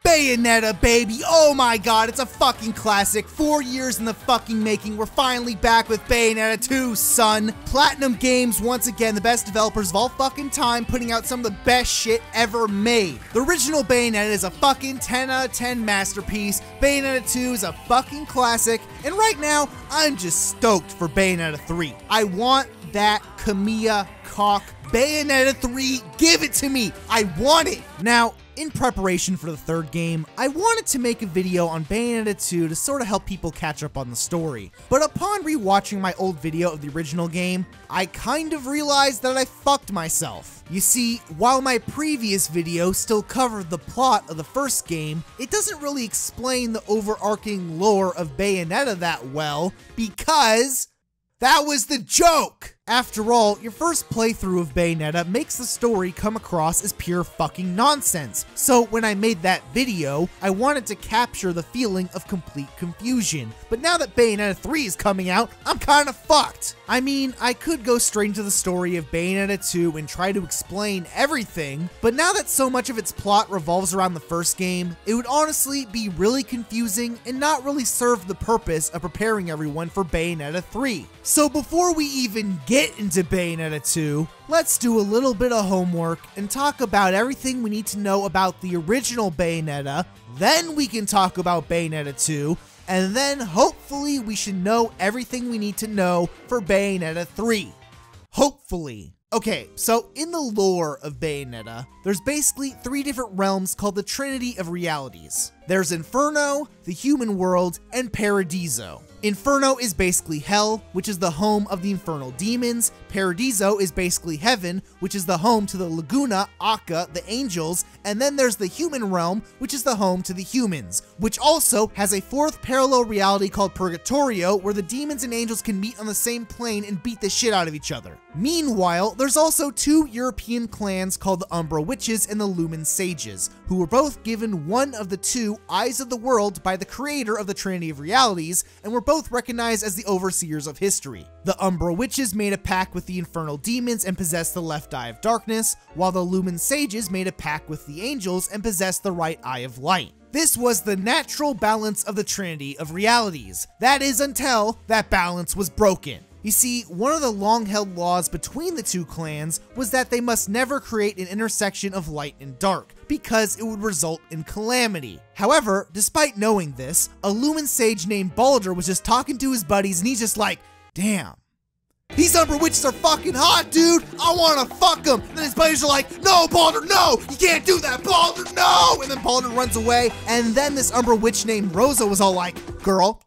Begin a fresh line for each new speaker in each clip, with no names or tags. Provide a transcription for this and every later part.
Bayonetta, baby. Oh my god, it's a fucking classic. 4 years in the fucking making. We're finally back with Bayonetta 2, son. Platinum Games, once again, the best developers of all fucking time, putting out some of the best shit ever made. The original Bayonetta is a fucking 10 out of 10 masterpiece. Bayonetta 2 is a fucking classic. And right now, I'm just stoked for Bayonetta 3. I want that Kamiya cock. Bayonetta 3, give it to me. I want it. Now, in preparation for the third game, I wanted to make a video on Bayonetta 2 to sort of help people catch up on the story. But upon rewatching my old video of the original game, I kind of realized that I fucked myself. You see, while my previous video still covered the plot of the first game, it doesn't really explain the overarching lore of Bayonetta that well, because that was the joke! After all, your first playthrough of Bayonetta makes the story come across as pure fucking nonsense. So when I made that video, I wanted to capture the feeling of complete confusion. But now that Bayonetta 3 is coming out, I'm kinda fucked. I mean, I could go straight into the story of Bayonetta 2 and try to explain everything, but now that so much of its plot revolves around the first game, it would honestly be really confusing and not really serve the purpose of preparing everyone for Bayonetta 3. So before we even get into Bayonetta 2, let's do a little bit of homework and talk about everything we need to know about the original Bayonetta, then we can talk about Bayonetta 2, and then hopefully we should know everything we need to know for Bayonetta 3. Hopefully. Okay, so in the lore of Bayonetta, there's basically 3 different realms called the Trinity of Realities. There's Inferno, the human world, and Paradiso. Inferno is basically hell, which is the home of the infernal demons. Paradiso is basically heaven, which is the home to the Laguna, Akka, the angels. And then there's the human realm, which is the home to the humans, which also has a 4th parallel reality called Purgatorio, where the demons and angels can meet on the same plane and beat the shit out of each other. Meanwhile, there's also 2 European clans called the Umbra Witches and the Lumen Sages, who were both given one of the 2 eyes of the world by the creator of the Trinity of Realities, and were both recognized as the overseers of history. The Umbra Witches made a pact with the infernal demons and possessed the left eye of darkness, while the Lumen Sages made a pact with the angels and possessed the right eye of light. This was the natural balance of the Trinity of Realities. That is, until that balance was broken. You see, one of the long-held laws between the 2 clans was that they must never create an intersection of light and dark, because it would result in calamity. However, despite knowing this, a Lumen Sage named Baldur was just talking to his buddies and he's just like, damn, these Umbra Witches are fucking hot, dude! I wanna fuck them! And then his buddies are like, no, Baldur, no! You can't do that, Baldur, no! And then Baldur runs away, and then this Umbra Witch named Rosa was all like, girl,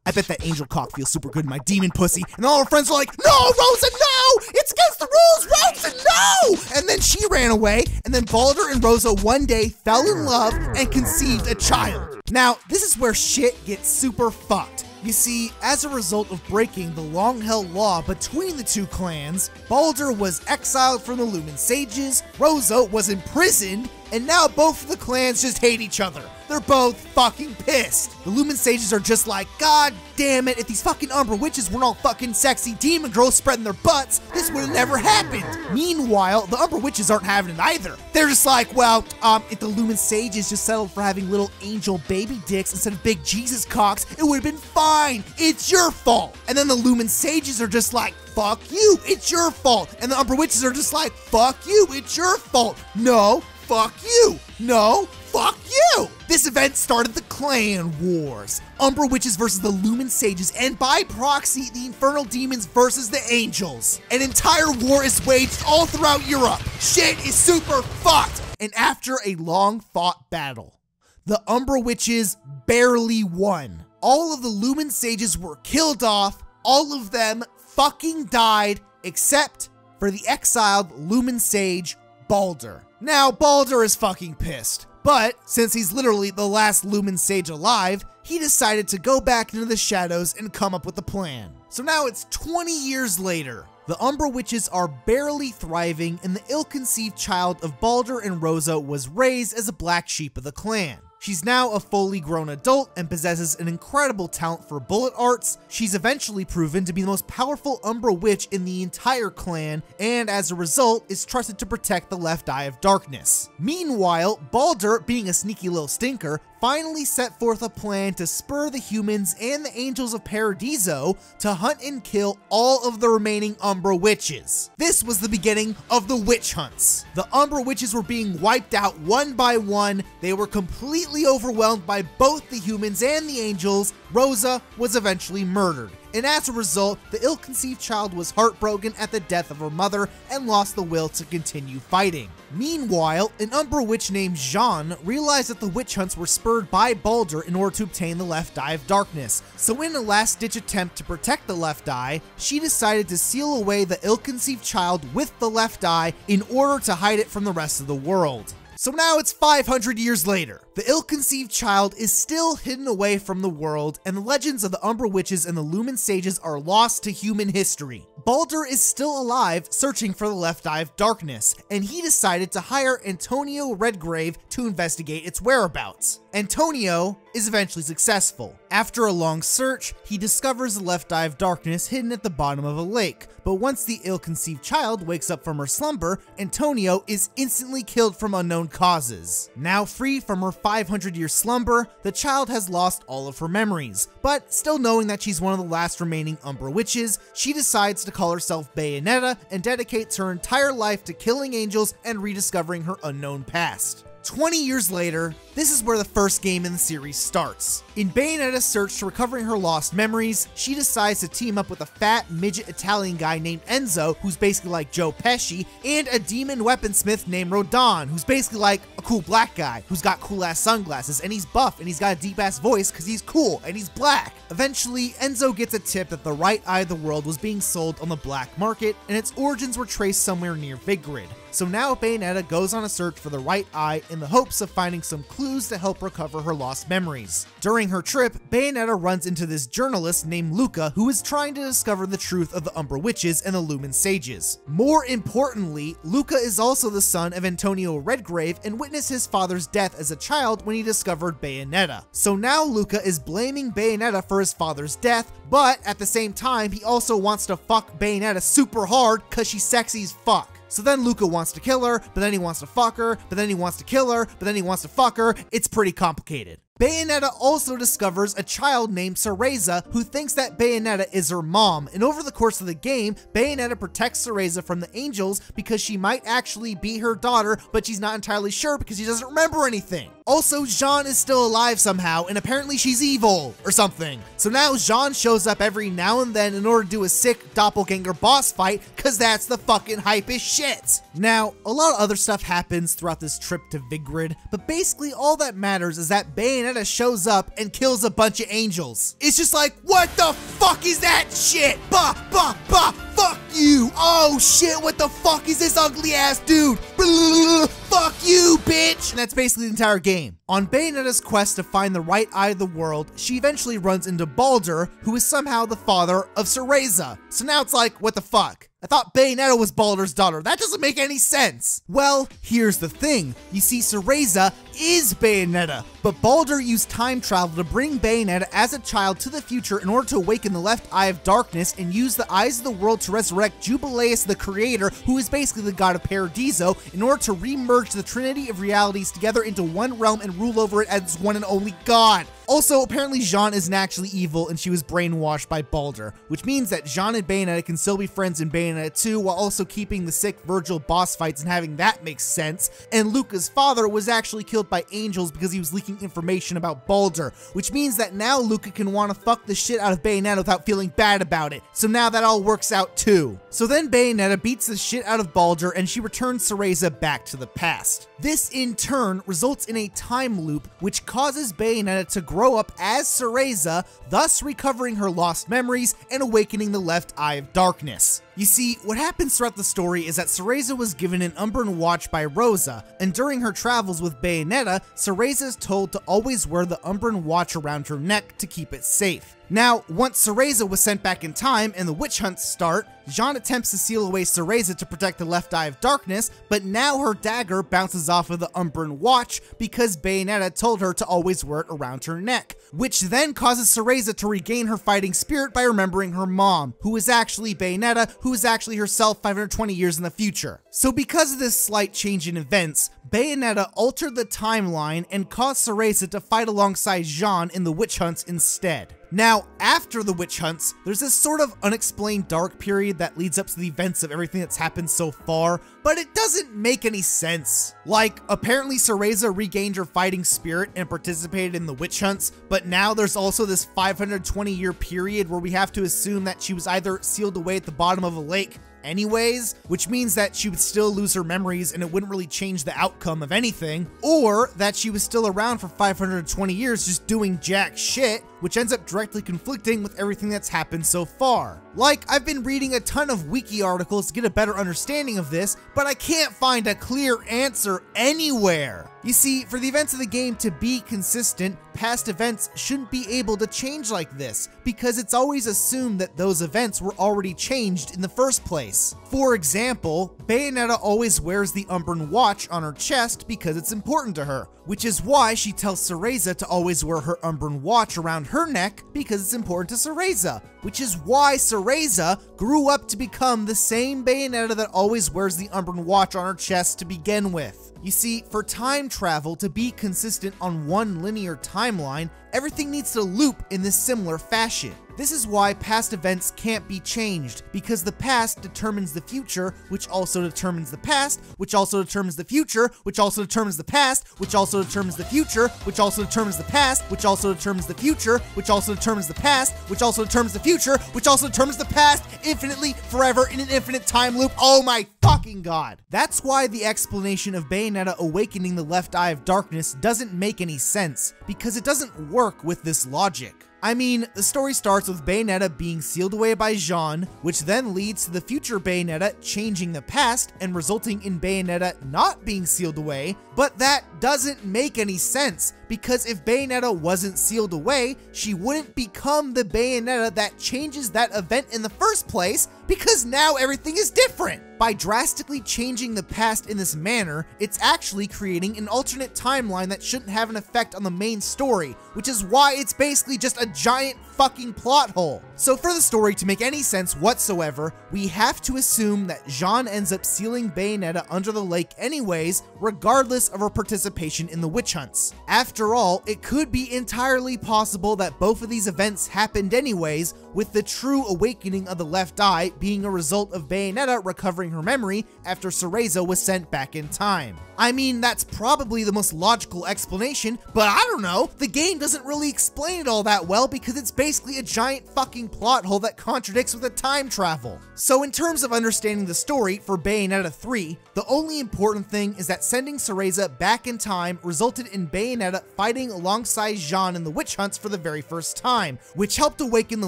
I bet that angel cock feels super good in my demon pussy. And all her friends are like, no, Rosa, no! It's against the rules, Rosa, no! And then she ran away, and then Baldur and Rosa one day fell in love and conceived a child. Now, this is where shit gets super fucked. You see, as a result of breaking the long-held law between the 2 clans, Baldur was exiled from the Lumen Sages, Rosa was imprisoned, and now both of the clans just hate each other. They're both fucking pissed. The Lumen Sages are just like, god damn it, if these fucking Umbra Witches weren't all fucking sexy demon girls spreading their butts, this would have never happened. Meanwhile, the Umbra Witches aren't having it either. They're just like, well, if the Lumen Sages just settled for having little angel baby dicks instead of big Jesus cocks, it would have been fine. It's your fault. And then the Lumen Sages are just like, fuck you, it's your fault. And the Umbra Witches are just like, fuck you, it's your fault. No, fuck you. No, fuck you. This event started the clan wars. Umbra Witches versus the Lumen Sages, and by proxy, the infernal demons versus the angels. An entire war is waged all throughout Europe. Shit is super fucked. And after a long fought battle, the Umbra Witches barely won. All of the Lumen Sages were killed off. All of them fucking died, except for the exiled Lumen Sage, Baldur. Now, Baldur is fucking pissed, but since he's literally the last Lumen Sage alive, he decided to go back into the shadows and come up with a plan. So now it's 20 years later. The Umbra Witches are barely thriving, and the ill-conceived child of Baldur and Rosa was raised as a black sheep of the clan. She's now a fully grown adult and possesses an incredible talent for bullet arts. She's eventually proven to be the most powerful Umbra witch in the entire clan, and as a result is trusted to protect the left eye of darkness. Meanwhile, Baldur, being a sneaky little stinker, finally set forth a plan to spur the humans and the angels of Paradiso to hunt and kill all of the remaining Umbra witches. This was the beginning of the witch hunts. The Umbra witches were being wiped out one by one. They were completely overwhelmed by both the humans and the angels. Rosa was eventually murdered, and as a result, the ill-conceived child was heartbroken at the death of her mother and lost the will to continue fighting. Meanwhile, an Umbra witch named Jeanne realized that the witch hunts were spurred by Baldur in order to obtain the left eye of darkness, so in a last-ditch attempt to protect the left eye, she decided to seal away the ill-conceived child with the left eye in order to hide it from the rest of the world. So now it's 500 years later. The ill-conceived child is still hidden away from the world, and the legends of the Umbra witches and the Lumen sages are lost to human history. Baldur is still alive, searching for the left eye of darkness, and he decided to hire Antonio Redgrave to investigate its whereabouts. Antonio is eventually successful. After a long search, he discovers the left eye of darkness hidden at the bottom of a lake, but once the ill-conceived child wakes up from her slumber, Antonio is instantly killed from unknown causes. Now free from her 500-year slumber, the child has lost all of her memories, but still knowing that she's one of the last remaining Umbra witches, she decides to call herself Bayonetta and dedicates her entire life to killing angels and rediscovering her unknown past. 20 years later, this is where the first game in the series starts. In Bayonetta's search to recovering her lost memories, she decides to team up with a fat midget Italian guy named Enzo, who's basically like Joe Pesci, and a demon weaponsmith named Rodan, who's basically like a cool black guy who's got cool ass sunglasses, and he's buff and he's got a deep ass voice because he's cool and he's black. Eventually, Enzo gets a tip that the right eye of the world was being sold on the black market, and its origins were traced somewhere near Vigrid. So now Bayonetta goes on a search for the right eye in the hopes of finding some clues to help recover her lost memories. During her trip, Bayonetta runs into this journalist named Luca who is trying to discover the truth of the Umbra witches and the Lumen sages. More importantly, Luca is also the son of Antonio Redgrave and witnessed his father's death as a child when he discovered Bayonetta. So now Luca is blaming Bayonetta for his father's death, but at the same time, he also wants to fuck Bayonetta super hard cause she's sexy as fuck. So then Luca wants to kill her, but then he wants to fuck her, but then he wants to kill her, but then he wants to fuck her. It's pretty complicated. Bayonetta also discovers a child named Cereza who thinks that Bayonetta is her mom, and over the course of the game, Bayonetta protects Cereza from the angels because she might actually be her daughter, but she's not entirely sure because she doesn't remember anything. Also, Jeanne is still alive somehow, and apparently she's evil or something. So now Jeanne shows up every now and then in order to do a sick doppelganger boss fight, cause that's the fucking hypest shit. Now, a lot of other stuff happens throughout this trip to Vigrid, but basically all that matters is that Bayonetta shows up and kills a bunch of angels. It's just like, what the fuck is that shit? Bah, bah, bah, fuck you. Oh shit, what the fuck is this ugly ass dude? Blah, fuck you, bitch. And that's basically the entire game. On Bayonetta's quest to find the right eye of the world, she eventually runs into Baldur, who is somehow the father of Cereza. So now it's like, what the fuck? I thought Bayonetta was Baldur's daughter. That doesn't make any sense. Well, here's the thing. You see, Cereza is Bayonetta, but Baldur used time travel to bring Bayonetta as a child to the future in order to awaken the left eye of darkness and use the eyes of the world to resurrect Jubileus the Creator, who is basically the god of Paradiso, in order to remerge the Trinity of Realities together into one realm and rule over it as one and only god. Also, apparently Jeanne isn't actually evil and she was brainwashed by Baldur, which means that Jeanne and Bayonetta can still be friends in Bayonetta 2 while also keeping the sick Virgil boss fights and having that make sense. And Luca's father was actually killed by angels because he was leaking information about Baldur, which means that now Luca can want to fuck the shit out of Bayonetta without feeling bad about it. So now that all works out too. So then Bayonetta beats the shit out of Baldur and she returns Cereza back to the past. This in turn results in a time loop which causes Bayonetta to grow up as Cereza, thus recovering her lost memories and awakening the left eye of darkness. You see, what happens throughout the story is that Cereza was given an Umbran watch by Rosa, and during her travels with Bayonetta, Cereza is told to always wear the Umbran watch around her neck to keep it safe. Now, once Cereza was sent back in time and the witch hunts start, Jeanne attempts to seal away Cereza to protect the left eye of darkness, but now her dagger bounces off of the Umbran watch because Bayonetta told her to always wear it around her neck, which then causes Cereza to regain her fighting spirit by remembering her mom, who is actually Bayonetta, who is actually herself 520 years in the future. So because of this slight change in events, Bayonetta altered the timeline and caused Cereza to fight alongside Jeanne in the witch hunts instead. Now, after the witch hunts, there's this sort of unexplained dark period that leads up to the events of everything that's happened so far, but it doesn't make any sense. Like, apparently Cereza regained her fighting spirit and participated in the witch hunts, but now there's also this 520-year period where we have to assume that she was either sealed away at the bottom of a lake anyways, which means that she would still lose her memories and it wouldn't really change the outcome of anything, or that she was still around for 520 years just doing jack shit, which ends up directly conflicting with everything that's happened so far. Like, I've been reading a ton of wiki articles to get a better understanding of this, but I can't find a clear answer anywhere. You see, for the events of the game to be consistent, past events shouldn't be able to change like this, because it's always assumed that those events were already changed in the first place. For example, Bayonetta always wears the Umbran watch on her chest because it's important to her, which is why she tells Cereza to always wear her Umbran watch around her neck because it's important to Cereza, which is why Cereza grew up to become the same Bayonetta that always wears the Umbran watch on her chest to begin with. You see, for time travel to be consistent on one linear timeline, everything needs to loop in this similar fashion. This is why past events can't be changed, because the past determines the future, which also determines the past, which also determines the future, which also determines the past, which also determines the future, which also determines the past, which also determines the future, which also determines the past, which also determines the future, which also determines the past, infinitely, forever, in an infinite time loop. Oh my fucking god. That's why the explanation of Bayonetta awakening the left eye of darkness doesn't make any sense, because it doesn't work with this logic. I mean, the story starts with Bayonetta being sealed away by Jeanne, which then leads to the future Bayonetta changing the past and resulting in Bayonetta not being sealed away, but that doesn't make any sense, because if Bayonetta wasn't sealed away, she wouldn't become the Bayonetta that changes that event in the first place, because now everything is different. By drastically changing the past in this manner, it's actually creating an alternate timeline that shouldn't have an effect on the main story, which is why it's basically just a giant fucking plot hole. So for the story to make any sense whatsoever, we have to assume that Jeanne ends up sealing Bayonetta under the lake anyways, regardless of her participation in the witch hunts. After all, it could be entirely possible that both of these events happened anyways, with the true awakening of the left eye being a result of Bayonetta recovering her memory after Cereza was sent back in time. I mean, that's probably the most logical explanation, but I don't know, the game doesn't really explain it all that well because it's basically a giant fucking plot hole that contradicts with the time travel. So in terms of understanding the story for Bayonetta 3, the only important thing is that sending Cereza back in time resulted in Bayonetta fighting alongside Jeanne in the witch hunts for the very first time, which helped awaken the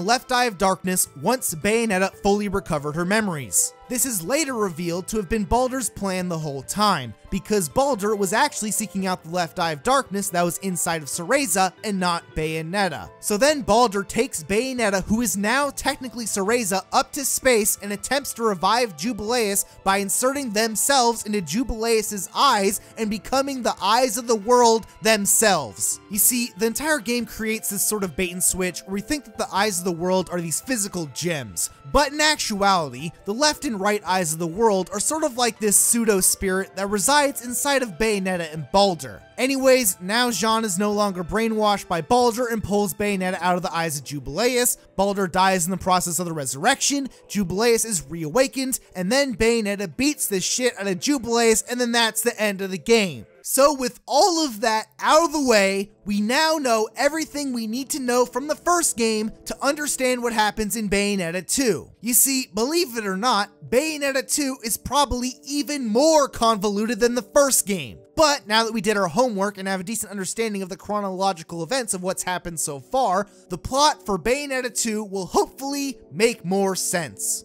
left eye of darkness once Bayonetta fully recovered her memories. This is later revealed to have been Baldur's plan the whole time, because Baldur was actually seeking out the left eye of darkness that was inside of Cereza and not Bayonetta. So then Baldur takes Bayonetta, who is now technically Cereza, up to space and attempts to revive Jubileus by inserting themselves into Jubileus's eyes and becoming the eyes of the world themselves. You see, the entire game creates this sort of bait and switch where we think that the eyes of the world are these physical gems, but in actuality, the left and right eyes of the world are sort of like this pseudo-spirit that resides inside of Bayonetta and Baldur. Anyways, now Jeanne is no longer brainwashed by Baldur and pulls Bayonetta out of the eyes of Jubileus. Baldur dies in the process of the resurrection, Jubileus is reawakened, and then Bayonetta beats the shit out of Jubileus, and then that's the end of the game. So with all of that out of the way, we now know everything we need to know from the first game to understand what happens in Bayonetta 2. You see, believe it or not, Bayonetta 2 is probably even more convoluted than the first game. But now that we did our homework and have a decent understanding of the chronological events of what's happened so far, the plot for Bayonetta 2 will hopefully make more sense.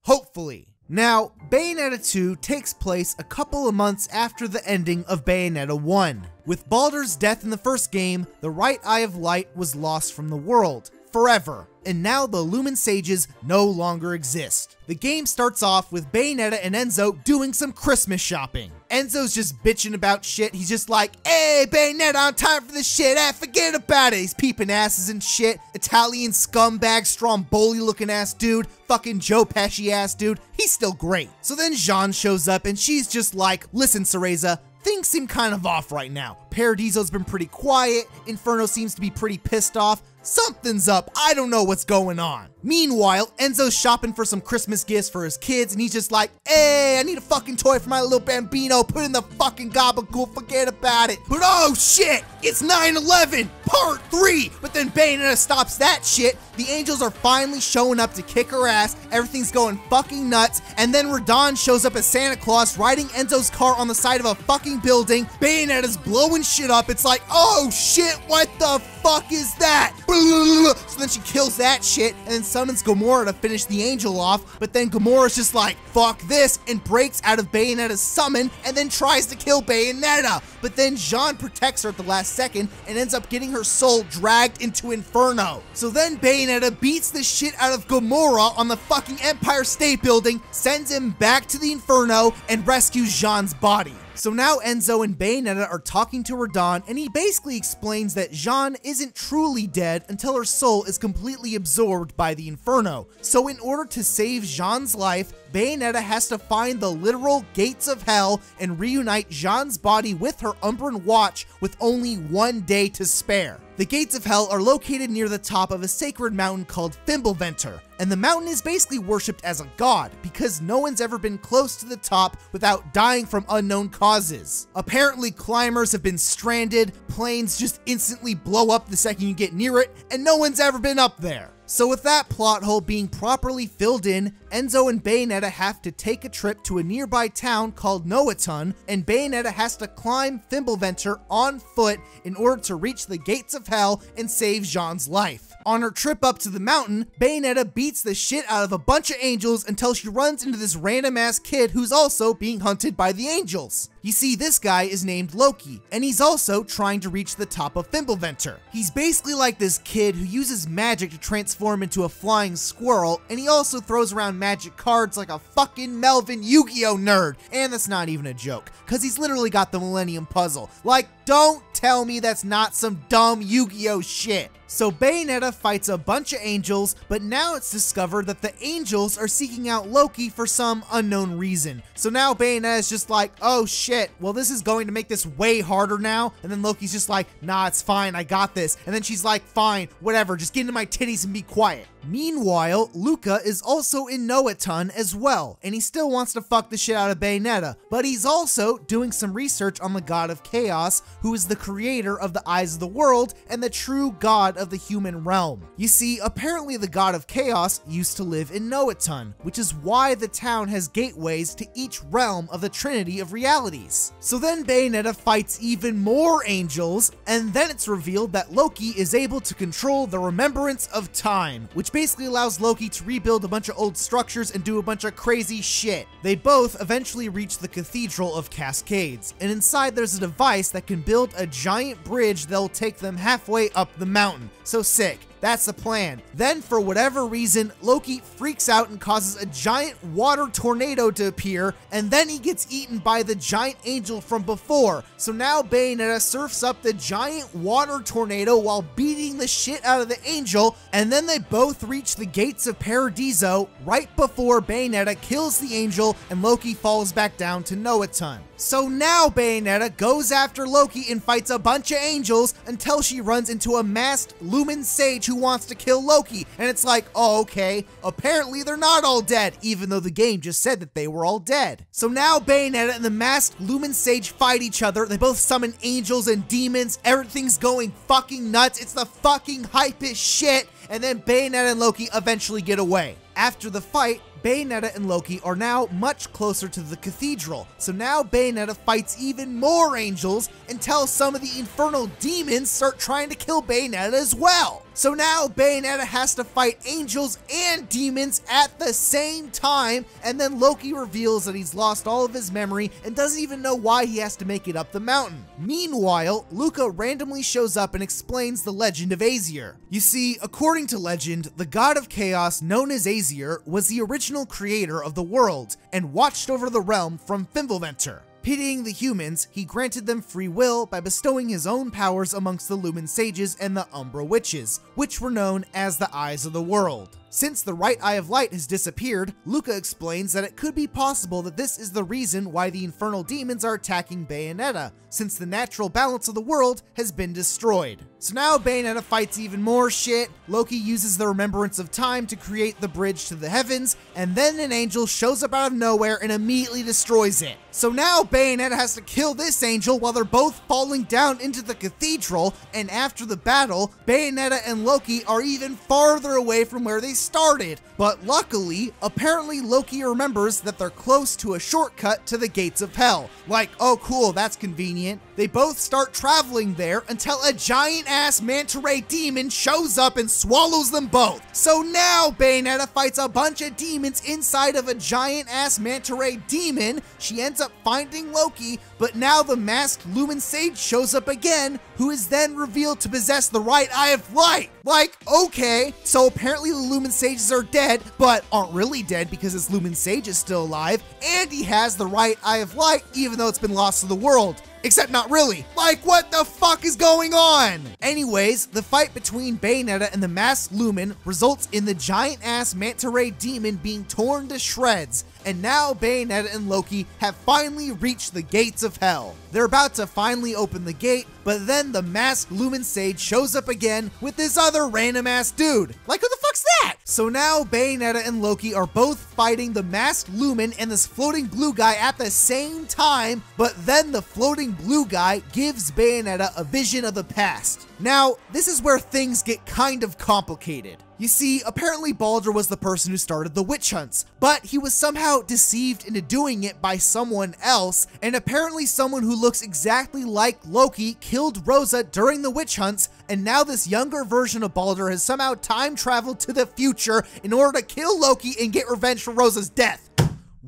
Hopefully. Now, Bayonetta 2 takes place a couple of months after the ending of Bayonetta 1. With Baldur's death in the first game, the right eye of light was lost from the world, forever, and now the Lumen Sages no longer exist. The game starts off with Bayonetta and Enzo doing some Christmas shopping. Enzo's just bitching about shit. He's just like, hey, Bayonetta, on time for this shit, forget about it. He's peeping asses and shit. Italian scumbag, Stromboli looking ass dude, fucking Joe Pesci ass dude. He's still great. So then Jeanne shows up and she's just like, listen, Cereza, things seem kind of off right now. Paradiso's been pretty quiet. Inferno seems to be pretty pissed off. Something's up. I don't know what's going on. Meanwhile, Enzo's shopping for some Christmas gifts for his kids, and he's just like, hey, I need a fucking toy for my little bambino. Put in the fucking gabagool, forget about it. But oh shit, it's 9/11, part 3. But then Bayonetta stops that shit. The angels are finally showing up to kick her ass. Everything's going fucking nuts. And then Radon shows up as Santa Claus riding Enzo's car on the side of a fucking building. Bayonetta's blowing shit up. It's like, oh shit, what the fuck is that? So then she kills that shit and then summons Gamora to finish the angel off. But then Gamora's just like, fuck this, and breaks out of Bayonetta's summon and then tries to kill Bayonetta. But then Jeanne protects her at the last second and ends up getting her soul dragged into Inferno. So then Bayonetta beats the shit out of Gamora on the fucking Empire State Building, sends him back to the Inferno, and rescues Jeanne's body. So now Enzo and Bayonetta are talking to Radon, and he basically explains that Jeanne isn't truly dead until her soul is completely absorbed by the Inferno. So in order to save Jeanne's life, Bayonetta has to find the literal gates of hell and reunite Jeanne's body with her Umbran Watch with only 1 day to spare. The gates of hell are located near the top of a sacred mountain called Fimbulventor, and the mountain is basically worshipped as a god because no one's ever been close to the top without dying from unknown causes. Apparently climbers have been stranded, planes just instantly blow up the second you get near it, and no one's ever been up there. So with that plot hole being properly filled in, Enzo and Bayonetta have to take a trip to a nearby town called Noaton, and Bayonetta has to climb Fimbulventor on foot in order to reach the gates of hell and save Jeanne's life. On her trip up to the mountain, Bayonetta beats the shit out of a bunch of angels until she runs into this random ass kid who's also being hunted by the angels. You see, this guy is named Loki, and he's also trying to reach the top of Fimbulventor. He's basically like this kid who uses magic to transform into a flying squirrel, and he also throws around magic cards like a fucking Melvin Yu-Gi-Oh nerd. And that's not even a joke, cause he's literally got the Millennium Puzzle. Like, don't tell me that's not some dumb Yu-Gi-Oh shit. So Bayonetta fights a bunch of angels, but now it's discovered that the angels are seeking out Loki for some unknown reason. So now Bayonetta is just like, oh shit, well this is going to make this way harder now. And then Loki's just like, nah, it's fine, I got this. And then she's like, fine, whatever, just get into my titties and be quiet. Meanwhile, Luca is also in Noaton as well, and he still wants to fuck the shit out of Bayonetta, but he's also doing some research on the God of Chaos, who is the creator of the eyes of the world and the true god of the human realm. You see, apparently the God of Chaos used to live in Noaton, which is why the town has gateways to each realm of the Trinity of Realities. So then Bayonetta fights even more angels, and then it's revealed that Loki is able to control the remembrance of time, which basically allows Loki to rebuild a bunch of old structures and do a bunch of crazy shit. They both eventually reach the Cathedral of Cascades, and inside there's a device that can build a giant bridge that'll take them halfway up the mountain. So sick. That's the plan. Then, for whatever reason, Loki freaks out and causes a giant water tornado to appear, and then he gets eaten by the giant angel from before. So now Bayonetta surfs up the giant water tornado while beating the shit out of the angel, and then they both reach the gates of Paradiso right before Bayonetta kills the angel and Loki falls back down to Noaton. So now Bayonetta goes after Loki and fights a bunch of angels until she runs into a masked Lumen Sage who wants to kill Loki. And it's like, oh, okay, apparently they're not all dead, even though the game just said that they were all dead. So now Bayonetta and the masked Lumen Sage fight each other. They both summon angels and demons. Everything's going fucking nuts. It's the fucking hypest shit. And then Bayonetta and Loki eventually get away. After the fight, Bayonetta and Loki are now much closer to the cathedral, so now Bayonetta fights even more angels until some of the infernal demons start trying to kill Bayonetta as well. So now Bayonetta has to fight angels and demons at the same time, and then Loki reveals that he's lost all of his memory and doesn't even know why he has to make it up the mountain. Meanwhile, Luca randomly shows up and explains the legend of Aesir. You see, according to legend, the god of chaos known as Aesir was the original creator of the world and watched over the realm from Fimbulventor. Pitying the humans, he granted them free will by bestowing his own powers amongst the Lumen Sages and the Umbra Witches, which were known as the Eyes of the World. Since the right eye of light has disappeared, Luca explains that it could be possible that this is the reason why the infernal demons are attacking Bayonetta, since the natural balance of the world has been destroyed. So now Bayonetta fights even more shit, Loki uses the remembrance of time to create the bridge to the heavens, and then an angel shows up out of nowhere and immediately destroys it. So now Bayonetta has to kill this angel while they're both falling down into the cathedral, and after the battle, Bayonetta and Loki are even farther away from where they started. But luckily, apparently Loki remembers that they're close to a shortcut to the gates of hell. Like, oh cool, that's convenient. They both start traveling there until a giant-ass manta ray demon shows up and swallows them both. So now Bayonetta fights a bunch of demons inside of a giant-ass manta ray demon. She ends up finding Loki, but now the masked Lumen Sage shows up again, who is then revealed to possess the right eye of light. Like, okay, so apparently the Lumen Sages are dead, but aren't really dead because this Lumen Sage is still alive, and he has the right eye of light even though it's been lost to the world. Except not really. Like, what the fuck is going on? Anyways, the fight between Bayonetta and the masked Lumen results in the giant-ass manta ray demon being torn to shreds, and now Bayonetta and Loki have finally reached the gates of hell. They're about to finally open the gate, but then the masked Lumen Sage shows up again with this other random-ass dude. Like, who the fuck's that? So now Bayonetta and Loki are both fighting the masked Lumen and this floating blue guy at the same time, but then the floating blue guy gives Bayonetta a vision of the past. Now, this is where things get kind of complicated. You see, apparently Baldur was the person who started the witch hunts, but he was somehow deceived into doing it by someone else, and apparently someone who looks exactly like Loki killed Rosa during the witch hunts, and now this younger version of Baldur has somehow time traveled to the future in order to kill Loki and get revenge for Rosa's death.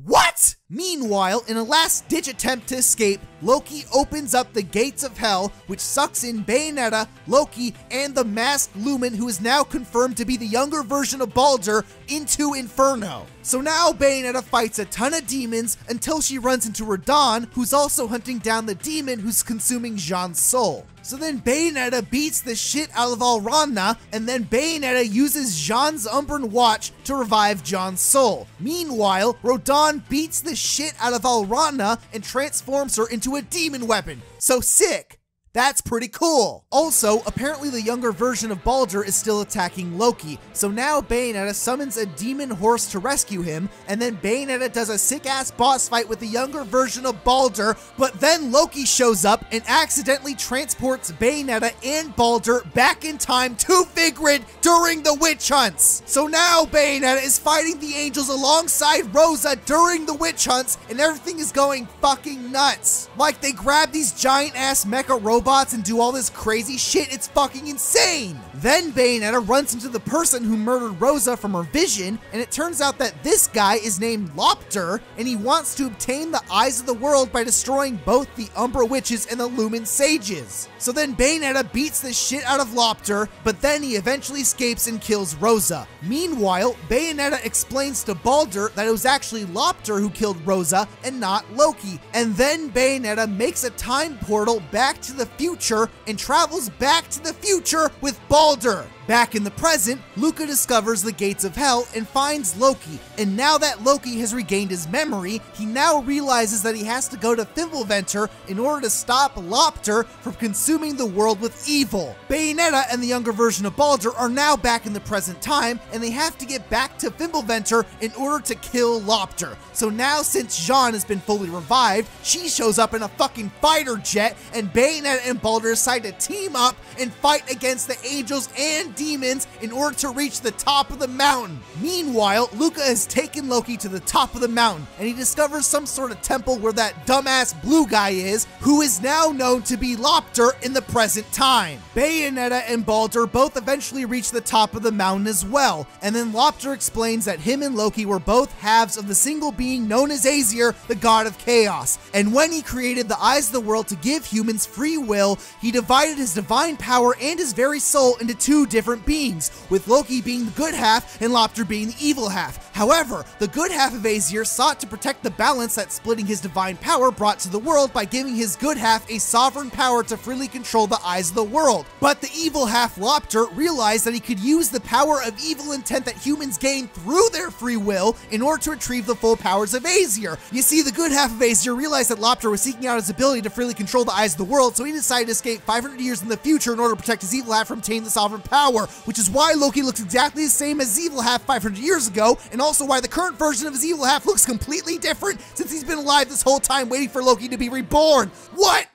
What? Meanwhile, in a last-ditch attempt to escape, Loki opens up the gates of hell, which sucks in Bayonetta, Loki, and the masked Lumen, who is now confirmed to be the younger version of Baldur, into Inferno. So now Bayonetta fights a ton of demons until she runs into Radon, who's also hunting down the demon who's consuming Jeanne's soul. So then Bayonetta beats the shit out of Alrana, and then Bayonetta uses Jeanne's Umbran Watch to revive Jeanne's soul. Meanwhile, Radon beats the shit out of Alrana and transforms her into a demon weapon. So sick. That's pretty cool. Also, apparently the younger version of Baldur is still attacking Loki, so now Bayonetta summons a demon horse to rescue him, and then Bayonetta does a sick-ass boss fight with the younger version of Baldur, but then Loki shows up and accidentally transports Bayonetta and Baldur back in time to Vigrid during the witch hunts. So now Bayonetta is fighting the angels alongside Rosa during the witch hunts, and everything is going fucking nuts. Like, they grab these giant-ass mecha robots and do all this crazy shit. It's fucking insane. Then Bayonetta runs into the person who murdered Rosa from her vision, and it turns out that this guy is named Lopter, and he wants to obtain the eyes of the world by destroying both the Umbra Witches and the Lumen Sages. So then Bayonetta beats the shit out of Lopter, but then he eventually escapes and kills Rosa. Meanwhile, Bayonetta explains to Baldur that it was actually Lopter who killed Rosa and not Loki, and then Bayonetta makes a time portal back to the future and travels back to the future with Baldur. Back in the present, Luca discovers the gates of hell and finds Loki, and now that Loki has regained his memory, he now realizes that he has to go to Fimbulventor in order to stop Lopter from consuming the world with evil. Bayonetta and the younger version of Baldur are now back in the present time, and they have to get back to Fimbulventor in order to kill Lopter. So now, since Jeanne has been fully revived, she shows up in a fucking fighter jet, and Bayonetta and Baldur decide to team up and fight against the angels and demons in order to reach the top of the mountain. Meanwhile, Luca has taken Loki to the top of the mountain, and he discovers some sort of temple where that dumbass blue guy is, who is now known to be Lopter in the present time. Bayonetta and Baldur both eventually reach the top of the mountain as well, and then Lopter explains that him and Loki were both halves of the single being known as Aesir, the god of chaos, and when he created the eyes of the world to give humans free will, he divided his divine power and his very soul into two different beings, with Loki being the good half and Lopter being the evil half. However, the good half of Aesir sought to protect the balance that splitting his divine power brought to the world by giving his good half a sovereign power to freely control the eyes of the world. But the evil half, Lopter, realized that he could use the power of evil intent that humans gain through their free will in order to retrieve the full powers of Aesir. You see, the good half of Aesir realized that Lopter was seeking out his ability to freely control the eyes of the world, so he decided to escape 500 years in the future in order to protect his evil half from obtaining the sovereign power, which is why Loki looks exactly the same as his evil half 500 years ago, and also why the current version of his evil half looks completely different since he's been alive this whole time waiting for Loki to be reborn. What?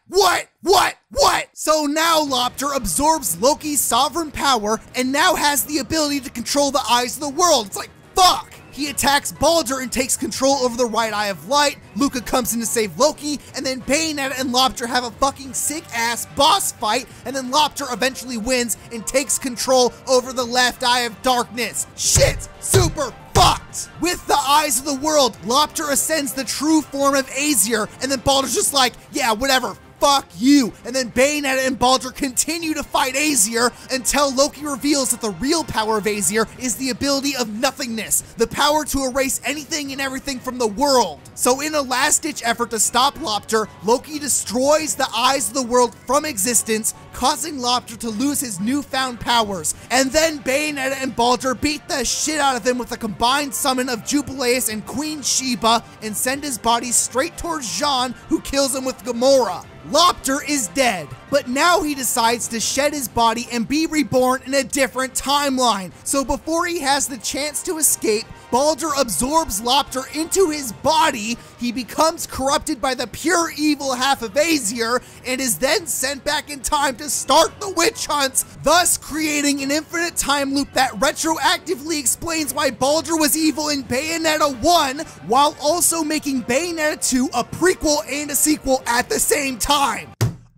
So now Lopter absorbs Loki's sovereign power and now has the ability to control the eyes of the world. It's like, fuck! He attacks Baldur and takes control over the right eye of light. Luca comes in to save Loki, and then Bayonetta and Lopter have a fucking sick-ass boss fight, and then Lopter eventually wins and takes control over the left eye of darkness. Shit's super fucked! With the eyes of the world, Lopter ascends the true form of Aesir, and then Baldur's just like, yeah, whatever. Fuck you. And then Bayonetta and Baldur continue to fight Aesir until Loki reveals that the real power of Aesir is the ability of nothingness, the power to erase anything and everything from the world. So in a last-ditch effort to stop Lopter, Loki destroys the eyes of the world from existence, causing Lopter to lose his newfound powers. And then Bayonetta and Baldur beat the shit out of him with a combined summon of Jubileus and Queen Sheba and send his body straight towards Jeanne, who kills him with Gamora. Lopter is dead, but now he decides to shed his body and be reborn in a different timeline. So before he has the chance to escape, Baldur absorbs Lopter into his body, he becomes corrupted by the pure evil half of Aesir, and is then sent back in time to start the witch hunts, thus creating an infinite time loop that retroactively explains why Baldur was evil in Bayonetta 1, while also making Bayonetta 2 a prequel and a sequel at the same time.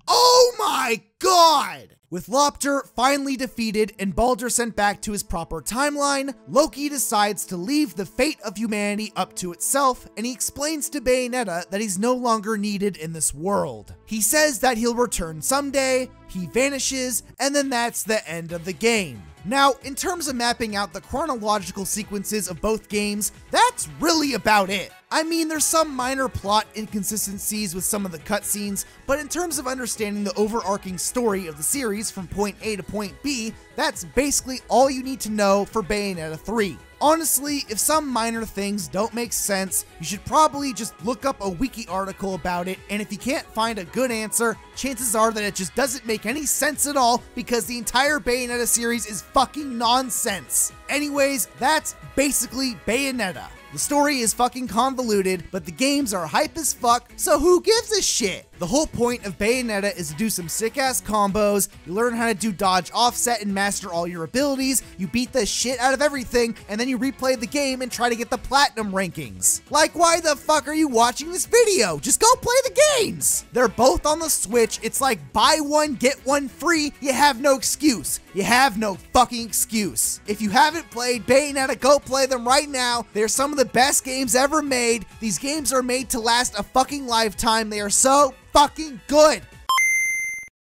Oh my god! With Lopter finally defeated and Baldur sent back to his proper timeline, Loki decides to leave the fate of humanity up to itself, and he explains to Bayonetta that he's no longer needed in this world. He says that he'll return someday, he vanishes, and then that's the end of the game. Now, in terms of mapping out the chronological sequences of both games, that's really about it. I mean, there's some minor plot inconsistencies with some of the cutscenes, but in terms of understanding the overarching story of the series from point A to point B, that's basically all you need to know for Bayonetta 3. Honestly, if some minor things don't make sense, you should probably just look up a wiki article about it, and if you can't find a good answer, chances are that it just doesn't make any sense at all because the entire Bayonetta series is fucking nonsense. Anyways, that's basically Bayonetta. The story is fucking convoluted, but the games are hype as fuck, so who gives a shit? The whole point of Bayonetta is to do some sick-ass combos, you learn how to do dodge offset and master all your abilities, you beat the shit out of everything, and then you replay the game and try to get the platinum rankings. Like, why the fuck are you watching this video? Just go play the games! They're both on the Switch, it's like buy one, get one free, you have no excuse. You have no fucking excuse. If you haven't played Bayonetta, go play them right now. They're some of the best games ever made. These games are made to last a fucking lifetime. They are so fucking good.